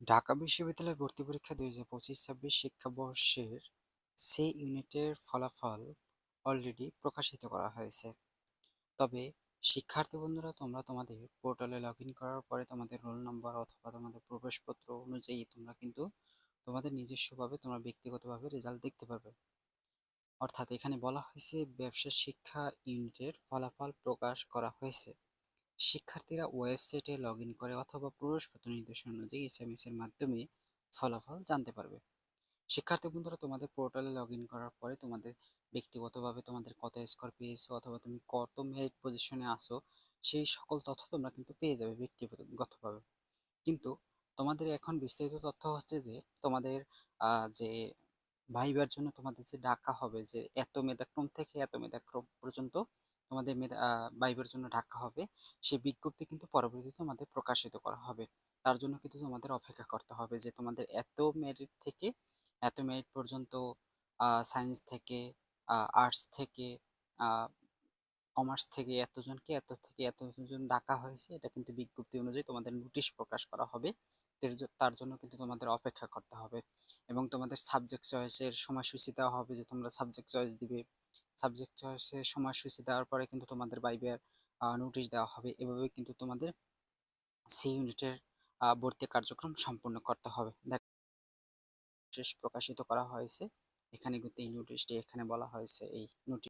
ঢাকা বিশ্ববিদ্যালয় ভর্তি পরীক্ষা 2025-26 শিক্ষাবর্ষের সে ইউনিটের ফলাফল অলরেডি প্রকাশিত করা হয়েছে। তবে শিক্ষার্থী বন্ধুরা, তোমরা তোমাদের পোর্টালে লগ ইন করার পরে তোমাদের রোল নাম্বার অথবা তোমাদের প্রবেশপত্র অনুযায়ী তোমরা কিন্তু তোমাদের নিজস্বভাবে তোমরা ব্যক্তিগতভাবে রেজাল্ট দেখতে পারবে। অর্থাৎ এখানে বলা হয়েছে ব্যবসা শিক্ষা ইউনিটের ফলাফল প্রকাশ করা হয়েছে। শিক্ষার্থীরা ওয়েবসাইটে লগ ইন করে অথবা প্রবেশপত্র নির্দেশনা অনুযায়ী এসএমএস এর মাধ্যমে ফলাফল জানতে পারবে। শিক্ষার্থী বন্ধুরা, তোমাদের পোর্টালে লগ ইন করার পরে তোমাদের ব্যক্তিগতভাবে তোমাদের কত স্কোর পেয়েছো অথবা তুমি কত মেরিট পজিশনে আসো সেই সকল তথ্য তোমরা কিন্তু পেয়ে যাবে ব্যক্তিগতভাবে। কিন্তু তোমাদের এখন বিস্তারিত তথ্য হচ্ছে যে তোমাদের যে ভাইবার জন্য তোমাদের যে ডাকা হবে, যে এত মেধাক্রম থেকে এত মেধাক্রম পর্যন্ত তোমাদের ভাইবার জন্য ডাকা হবে, সেই বিজ্ঞপ্তি কিন্তু পরবর্তীতে তোমাদের প্রকাশিত করা হবে। তার জন্য কিন্তু তোমাদের অপেক্ষা করতে হবে যে তোমাদের এত মেরিট থেকে এত মেরিট পর্যন্ত, সায়েন্স থেকে, আর্টস থেকে, কমার্স থেকে এতজনকে এত থেকে এতজন ডাকা হয়েছে, এটা কিন্তু বিজ্ঞপ্তি অনুযায়ী তোমাদের নোটিশ প্রকাশ করা হবে। তার জন্য কিন্তু তোমাদের অপেক্ষা করতে হবে এবং তোমাদের সাবজেক্ট চয়েসের সময়সূচি দেওয়া হবে যে তোমরা সাবজেক্ট চয়েস দিবে। সাবজেক্ট চয়েসের সময়সূচি দেওয়ার পরে কিন্তু তোমাদের ভাইবার নোটিশ দেওয়া হবে। এভাবে কিন্তু তোমাদের সি ইউনিটের ভর্তি কার্যক্রম সম্পূর্ণ করতে হবে। শেষ প্রকাশিত করা হয়েছে, এখানে কিন্তু এই নোটিশটি এখানে বলা হয়েছে এই নোটিশ